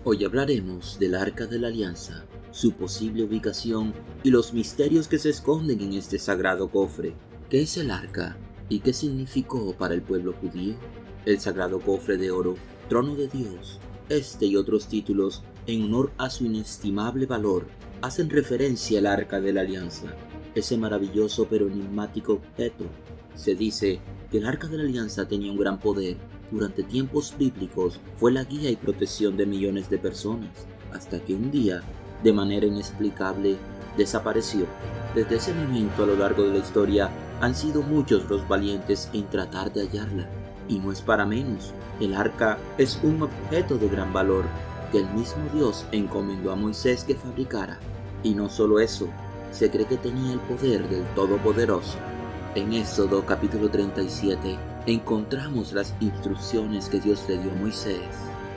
Hoy hablaremos del Arca de la Alianza, su posible ubicación y los misterios que se esconden en este sagrado cofre. ¿Qué es el Arca y qué significó para el pueblo judío? El sagrado cofre de oro, trono de Dios, este y otros títulos en honor a su inestimable valor hacen referencia al Arca de la Alianza, ese maravilloso pero enigmático objeto. Se dice que el Arca de la Alianza tenía un gran poder. Durante tiempos bíblicos fue la guía y protección de millones de personas, hasta que un día, de manera inexplicable, desapareció. Desde ese momento a lo largo de la historia han sido muchos los valientes en tratar de hallarla. Y no es para menos, el arca es un objeto de gran valor que el mismo Dios encomendó a Moisés que fabricara. Y no solo eso, se cree que tenía el poder del Todopoderoso. En Éxodo capítulo 37 encontramos las instrucciones que Dios le dio a Moisés.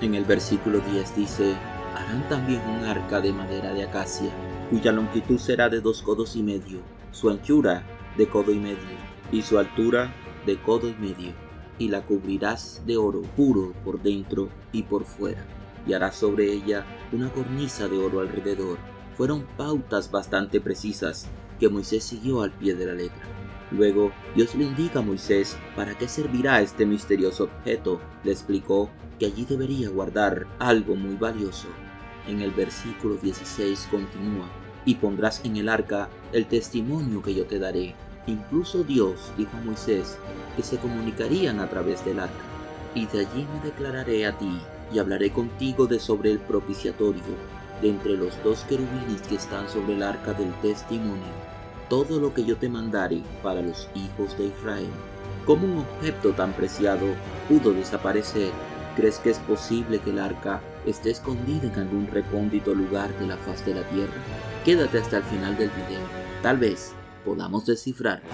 En el versículo 10 dice: harán también un arca de madera de acacia, cuya longitud será de 2 codos y medio, su anchura de codo y medio, y su altura de codo y medio, y la cubrirás de oro puro por dentro y por fuera, y harás sobre ella una cornisa de oro alrededor. Fueron pautas bastante precisas que Moisés siguió al pie de la letra. Luego, Dios le indica a Moisés para qué servirá este misterioso objeto. Le explicó que allí debería guardar algo muy valioso. En el versículo 16 continúa: y pondrás en el arca el testimonio que yo te daré. Incluso Dios dijo a Moisés que se comunicarían a través del arca. Y de allí me declararé a ti, y hablaré contigo sobre el propiciatorio, de entre los 2 querubines que están sobre el arca del testimonio. Todo lo que yo te mandare para los hijos de Israel. ¿Cómo un objeto tan preciado pudo desaparecer? ¿Crees que es posible que el arca esté escondida en algún recóndito lugar de la faz de la tierra? Quédate hasta el final del video. Tal vez podamos descifrarlo.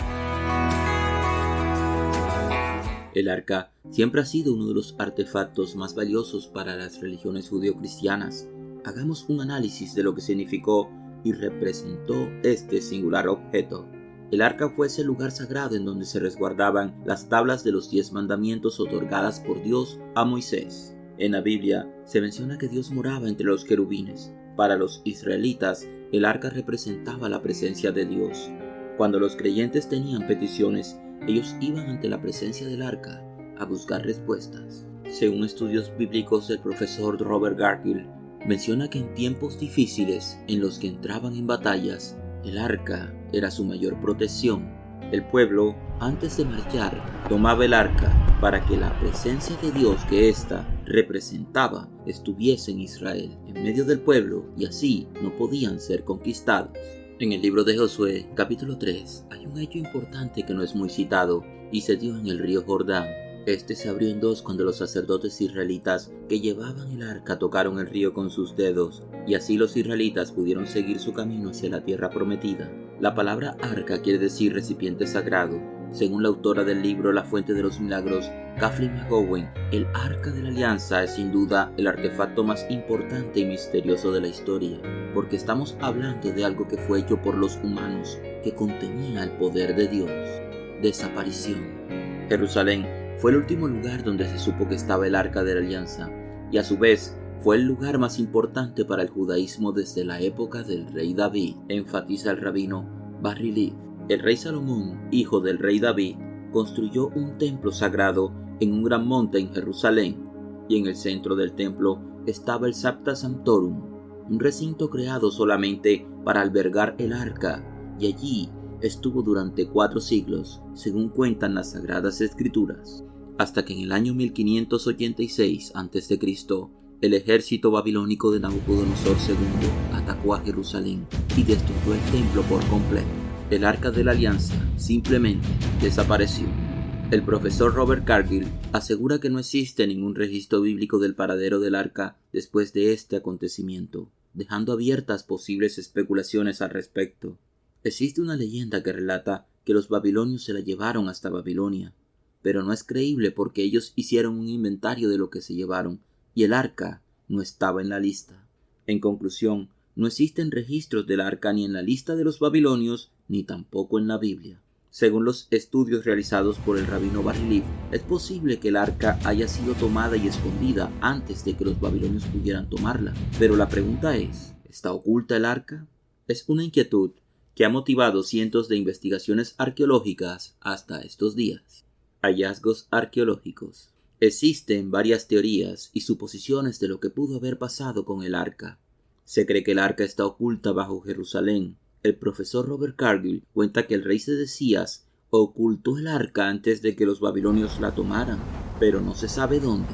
El arca siempre ha sido uno de los artefactos más valiosos para las religiones judeocristianas. Hagamos un análisis de lo que significó y representó este singular objeto. El arca fue ese lugar sagrado en donde se resguardaban las tablas de los 10 mandamientos otorgadas por Dios a Moisés. En la Biblia se menciona que Dios moraba entre los querubines. Para los israelitas, el arca representaba la presencia de Dios. Cuando los creyentes tenían peticiones, ellos iban ante la presencia del arca a buscar respuestas. Según estudios bíblicos del profesor Robert Gargill, menciona que en tiempos difíciles en los que entraban en batallas, el arca era su mayor protección. El pueblo, antes de marchar, tomaba el arca para que la presencia de Dios que ésta representaba estuviese en Israel, en medio del pueblo, y así no podían ser conquistados. En el libro de Josué, capítulo 3, hay un hecho importante que no es muy citado, y se dio en el río Jordán. Este se abrió en 2 cuando los sacerdotes israelitas que llevaban el arca tocaron el río con sus dedos, y así los israelitas pudieron seguir su camino hacia la tierra prometida. La palabra arca quiere decir recipiente sagrado. Según la autora del libro La Fuente de los Milagros, Kathleen McGowan, el Arca de la Alianza es sin duda el artefacto más importante y misterioso de la historia, porque estamos hablando de algo que fue hecho por los humanos, que contenía el poder de Dios. Desaparición. Jerusalén fue el último lugar donde se supo que estaba el Arca de la Alianza, y a su vez fue el lugar más importante para el judaísmo desde la época del rey David, enfatiza el rabino Barry Leaf. El rey Salomón, hijo del rey David, construyó un templo sagrado en un gran monte en Jerusalén, y en el centro del templo estaba el Sapta Sanctorum, un recinto creado solamente para albergar el arca, y allí estuvo durante 4 siglos, según cuentan las Sagradas Escrituras, hasta que en el año 1586 a.C., el ejército babilónico de Nabucodonosor II atacó a Jerusalén y destruyó el templo por completo. El Arca de la Alianza simplemente desapareció. El profesor Robert Cargill asegura que no existe ningún registro bíblico del paradero del arca después de este acontecimiento, dejando abiertas posibles especulaciones al respecto. Existe una leyenda que relata que los babilonios se la llevaron hasta Babilonia, pero no es creíble porque ellos hicieron un inventario de lo que se llevaron y el arca no estaba en la lista. En conclusión, no existen registros del arca ni en la lista de los babilonios ni tampoco en la Biblia. Según los estudios realizados por el rabino Bar-Lev, es posible que el arca haya sido tomada y escondida antes de que los babilonios pudieran tomarla. Pero la pregunta es, ¿está oculta el arca? Es una inquietud que ha motivado cientos de investigaciones arqueológicas hasta estos días. Hallazgos arqueológicos. Existen varias teorías y suposiciones de lo que pudo haber pasado con el arca. Se cree que el arca está oculta bajo Jerusalén. El profesor Robert Cargill cuenta que el rey Sedecías ocultó el arca antes de que los babilonios la tomaran, pero no se sabe dónde.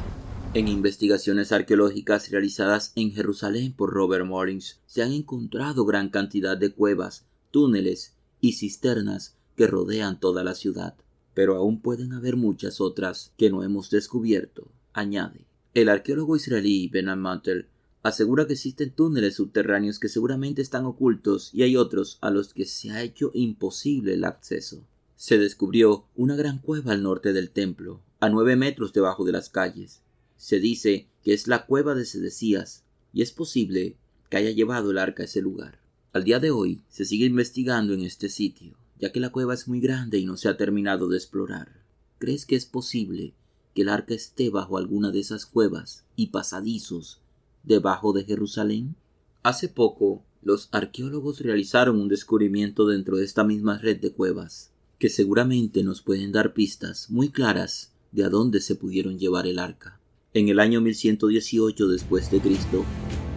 En investigaciones arqueológicas realizadas en Jerusalén por Robert Mullins se han encontrado gran cantidad de cuevas, túneles y cisternas que rodean toda la ciudad, pero aún pueden haber muchas otras que no hemos descubierto, añade. El arqueólogo israelí Benan Mantel asegura que existen túneles subterráneos que seguramente están ocultos y hay otros a los que se ha hecho imposible el acceso. Se descubrió una gran cueva al norte del templo, a 9 metros debajo de las calles. Se dice que es la cueva de Sedecías y es posible que haya llevado el arca a ese lugar. Al día de hoy se sigue investigando en este sitio, ya que la cueva es muy grande y no se ha terminado de explorar. ¿Crees que es posible que el arca esté bajo alguna de esas cuevas y pasadizos debajo de Jerusalén? Hace poco, los arqueólogos realizaron un descubrimiento dentro de esta misma red de cuevas, que seguramente nos pueden dar pistas muy claras de a dónde se pudieron llevar el arca. En el año 1118 después de Cristo,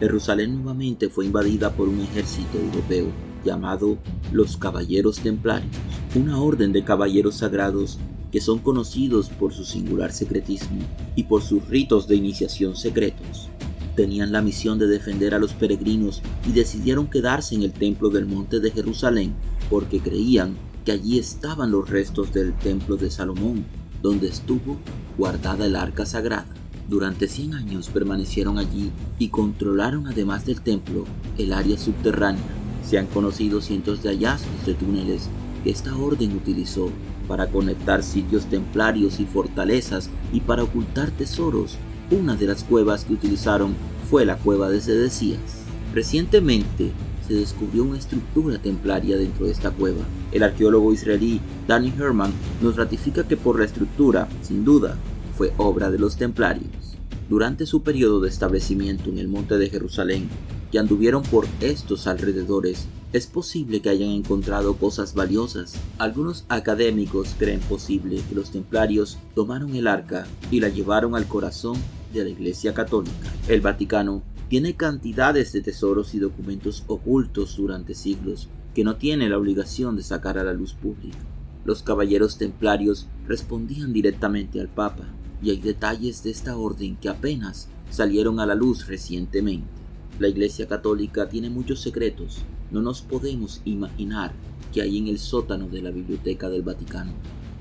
Jerusalén nuevamente fue invadida por un ejército europeo llamado los Caballeros Templarios, una orden de caballeros sagrados que son conocidos por su singular secretismo y por sus ritos de iniciación secretos. Tenían la misión de defender a los peregrinos y decidieron quedarse en el templo del monte de Jerusalén porque creían que allí estaban los restos del templo de Salomón, donde estuvo guardada el arca sagrada. Durante 100 años permanecieron allí y controlaron, además del templo, el área subterránea. Se han conocido cientos de hallazgos de túneles que esta orden utilizó para conectar sitios templarios y fortalezas y para ocultar tesoros. Una de las cuevas que utilizaron fue la cueva de Sedecías. Recientemente se descubrió una estructura templaria dentro de esta cueva. El arqueólogo israelí Danny Herman nos ratifica que por la estructura, sin duda, fue obra de los templarios. Durante su periodo de establecimiento en el monte de Jerusalén, que anduvieron por estos alrededores, es posible que hayan encontrado cosas valiosas. Algunos académicos creen posible que los templarios tomaron el arca y la llevaron al corazón de la Iglesia Católica. El Vaticano tiene cantidades de tesoros y documentos ocultos durante siglos que no tiene la obligación de sacar a la luz pública. Los caballeros templarios respondían directamente al Papa, y hay detalles de esta orden que apenas salieron a la luz recientemente. La Iglesia Católica tiene muchos secretos. No nos podemos imaginar qué hay en el sótano de la Biblioteca del Vaticano.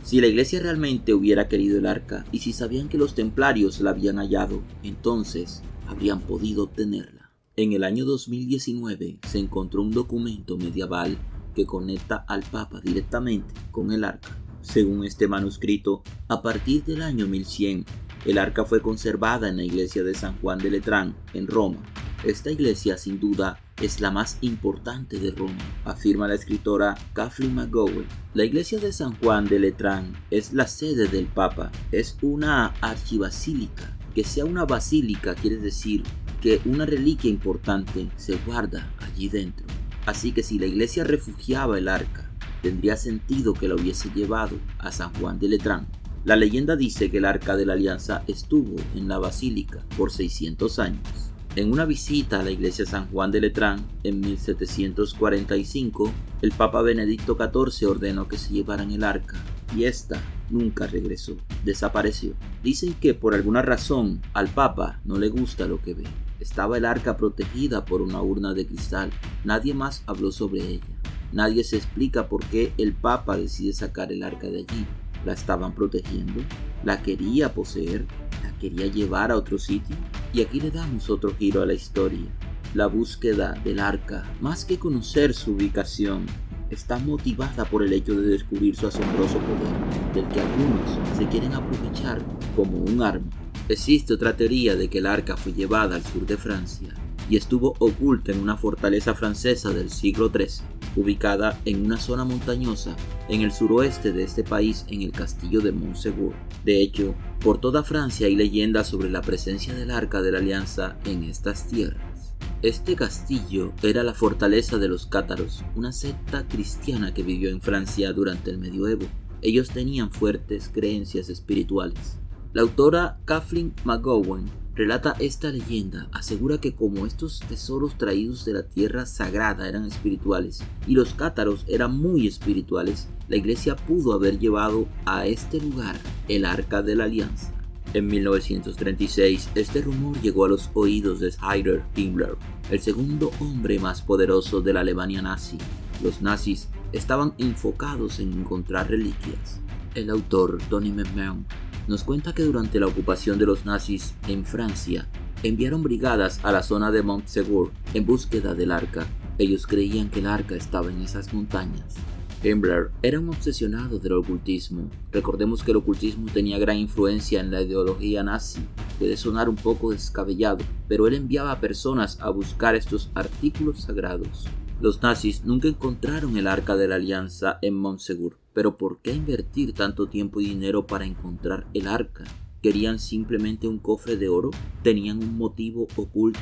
Si la Iglesia realmente hubiera querido el arca y si sabían que los templarios la habían hallado, entonces habrían podido obtenerla. En el año 2019 se encontró un documento medieval que conecta al Papa directamente con el arca. Según este manuscrito, a partir del año 1100, el arca fue conservada en la iglesia de San Juan de Letrán, en Roma. Esta iglesia, sin duda, es la más importante de Roma, afirma la escritora Kathleen McGowan. La iglesia de San Juan de Letrán es la sede del Papa. Es una archibasílica. Que sea una basílica quiere decir que una reliquia importante se guarda allí dentro. Así que si la iglesia refugiaba el arca, tendría sentido que la hubiese llevado a San Juan de Letrán. La leyenda dice que el arca de la alianza estuvo en la basílica por 600 años. En una visita a la iglesia San Juan de Letrán en 1745, el Papa Benedicto XIV ordenó que se llevaran el arca y esta nunca regresó, desapareció. Dicen que por alguna razón al Papa no le gusta lo que ve. Estaba el arca protegida por una urna de cristal. Nadie más habló sobre ella. Nadie se explica por qué el Papa decide sacar el arca de allí. ¿La estaban protegiendo? ¿La quería poseer? ¿La quería llevar a otro sitio? Y aquí le damos otro giro a la historia. La búsqueda del arca, más que conocer su ubicación, está motivada por el hecho de descubrir su asombroso poder, del que algunos se quieren aprovechar como un arma. Existe otra teoría de que el arca fue llevada al sur de Francia y estuvo oculta en una fortaleza francesa del siglo XIII. ubicada en una zona montañosa en el suroeste de este país, en el castillo de Montségur. De hecho, por toda Francia hay leyendas sobre la presencia del Arca de la Alianza en estas tierras. Este castillo era la fortaleza de los cátaros, una secta cristiana que vivió en Francia durante el medioevo. Ellos tenían fuertes creencias espirituales. La autora Kathleen McGowan relata esta leyenda, asegura que como estos tesoros traídos de la tierra sagrada eran espirituales y los cátaros eran muy espirituales, la iglesia pudo haber llevado a este lugar el Arca de la Alianza. En 1936, este rumor llegó a los oídos de Heinrich Himmler, el segundo hombre más poderoso de la Alemania nazi. Los nazis estaban enfocados en encontrar reliquias. El autor Tony McMahon nos cuenta que durante la ocupación de los nazis en Francia, enviaron brigadas a la zona de Montségur en búsqueda del arca. Ellos creían que el arca estaba en esas montañas. Himmler era un obsesionado del ocultismo. Recordemos que el ocultismo tenía gran influencia en la ideología nazi. Puede sonar un poco descabellado, pero él enviaba a personas a buscar estos artículos sagrados. Los nazis nunca encontraron el Arca de la Alianza en Montségur, pero ¿por qué invertir tanto tiempo y dinero para encontrar el arca? ¿Querían simplemente un cofre de oro? ¿Tenían un motivo oculto?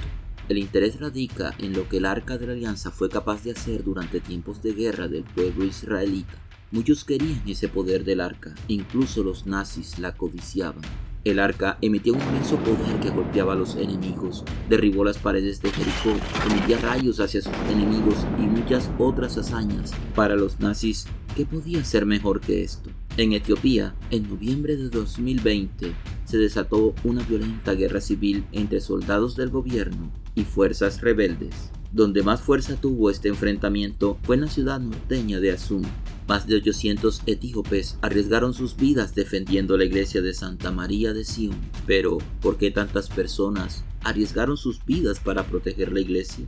El interés radica en lo que el Arca de la Alianza fue capaz de hacer durante tiempos de guerra del pueblo israelita. Muchos querían ese poder del arca, incluso los nazis la codiciaban. El arca emitía un inmenso poder que golpeaba a los enemigos, derribó las paredes de Jericó, emitía rayos hacia sus enemigos y muchas otras hazañas. Para los nazis, ¿qué podía ser mejor que esto? En Etiopía, en noviembre de 2020, se desató una violenta guerra civil entre soldados del gobierno y fuerzas rebeldes. Donde más fuerza tuvo este enfrentamiento fue en la ciudad norteña de Asun. Más de 800 etíopes arriesgaron sus vidas defendiendo la iglesia de Santa María de Sion. Pero, ¿por qué tantas personas arriesgaron sus vidas para proteger la iglesia?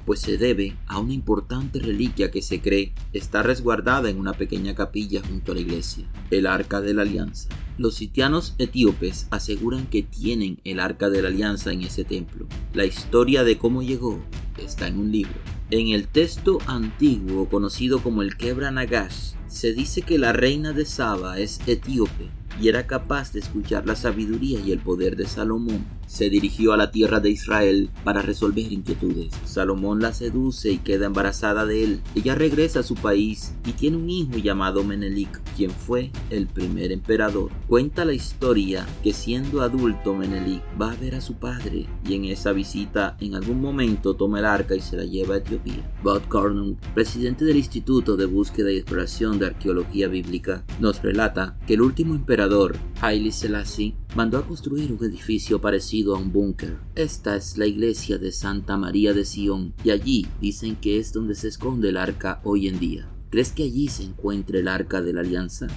Pues se debe a una importante reliquia que se cree está resguardada en una pequeña capilla junto a la iglesia, el Arca de la Alianza. Los sitianos etíopes aseguran que tienen el Arca de la Alianza en ese templo. La historia de cómo llegó está en un libro. En el texto antiguo conocido como el Kebra Nagash, se dice que la reina de Saba es etíope y era capaz de escuchar la sabiduría y el poder de Salomón. Se dirigió a la tierra de Israel para resolver inquietudes. Salomón la seduce y queda embarazada de él. Ella regresa a su país y tiene un hijo llamado Menelik, quien fue el primer emperador. Cuenta la historia que siendo adulto Menelik va a ver a su padre y en esa visita en algún momento toma el arca y se la lleva a Etiopía. Bob Cornum, presidente del Instituto de Búsqueda y Exploración de Arqueología Bíblica, nos relata que el último emperador, Haile Selassie, mandó a construir un edificio parecido a un búnker. Esta es la iglesia de Santa María de Sion y allí dicen que es donde se esconde el arca hoy en día. ¿Crees que allí se encuentre el Arca de la Alianza?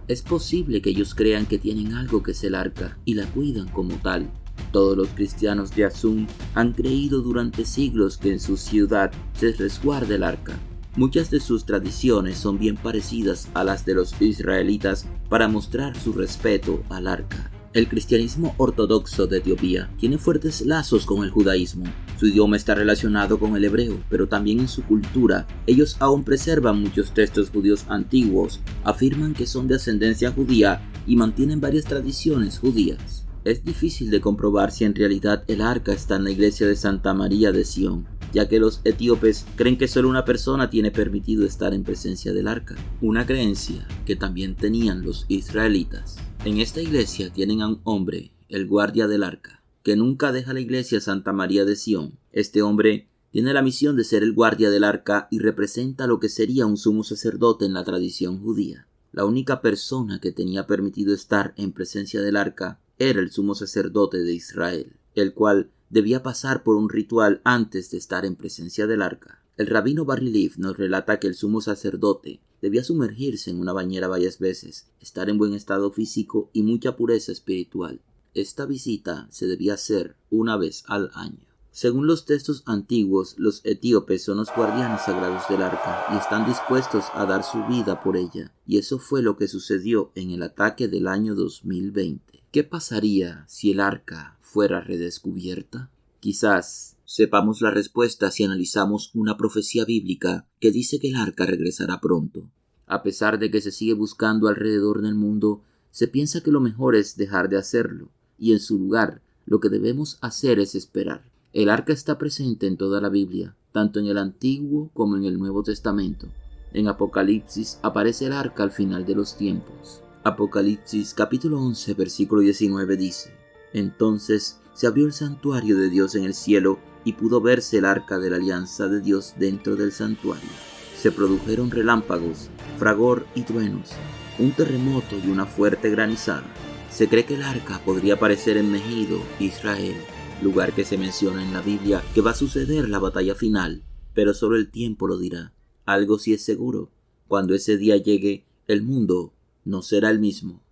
Es posible que ellos crean que tienen algo que es el arca y la cuidan como tal. Todos los cristianos de Asun han creído durante siglos que en su ciudad se resguarda el arca. Muchas de sus tradiciones son bien parecidas a las de los israelitas para mostrar su respeto al arca. El cristianismo ortodoxo de Etiopía tiene fuertes lazos con el judaísmo. Su idioma está relacionado con el hebreo, pero también en su cultura. Ellos aún preservan muchos textos judíos antiguos, afirman que son de ascendencia judía y mantienen varias tradiciones judías. Es difícil de comprobar si en realidad el arca está en la iglesia de Santa María de Sion, ya que los etíopes creen que solo una persona tiene permitido estar en presencia del arca, una creencia que también tenían los israelitas. En esta iglesia tienen a un hombre, el guardia del arca, que nunca deja la iglesia Santa María de Sion. Este hombre tiene la misión de ser el guardia del arca y representa lo que sería un sumo sacerdote en la tradición judía. La única persona que tenía permitido estar en presencia del arca era el sumo sacerdote de Israel, el cual debía pasar por un ritual antes de estar en presencia del arca. El rabino Barry Leaf nos relata que el sumo sacerdote debía sumergirse en una bañera varias veces, estar en buen estado físico y mucha pureza espiritual. Esta visita se debía hacer una vez al año. Según los textos antiguos, los etíopes son los guardianes sagrados del arca y están dispuestos a dar su vida por ella. Y eso fue lo que sucedió en el ataque del año 2020. ¿Qué pasaría si el arca fuera redescubierta? Quizás Sepamos la respuesta si analizamos una profecía bíblica que dice que el arca regresará pronto. A pesar de que se sigue buscando alrededor del mundo, se piensa que lo mejor es dejar de hacerlo, y en su lugar, lo que debemos hacer es esperar. El arca está presente en toda la Biblia, tanto en el Antiguo como en el Nuevo Testamento. En Apocalipsis aparece el arca al final de los tiempos. Apocalipsis capítulo 11 versículo 19 dice: Entonces se abrió el santuario de Dios en el cielo y pudo verse el arca de la alianza de Dios dentro del santuario. Se produjeron relámpagos, fragor y truenos, un terremoto y una fuerte granizada. Se cree que el arca podría aparecer en Megido, Israel, lugar que se menciona en la Biblia que va a suceder la batalla final, pero solo el tiempo lo dirá. Algo sí es seguro: cuando ese día llegue, el mundo no será el mismo.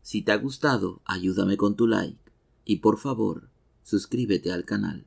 Si te ha gustado, ayúdame con tu like y por favor, suscríbete al canal.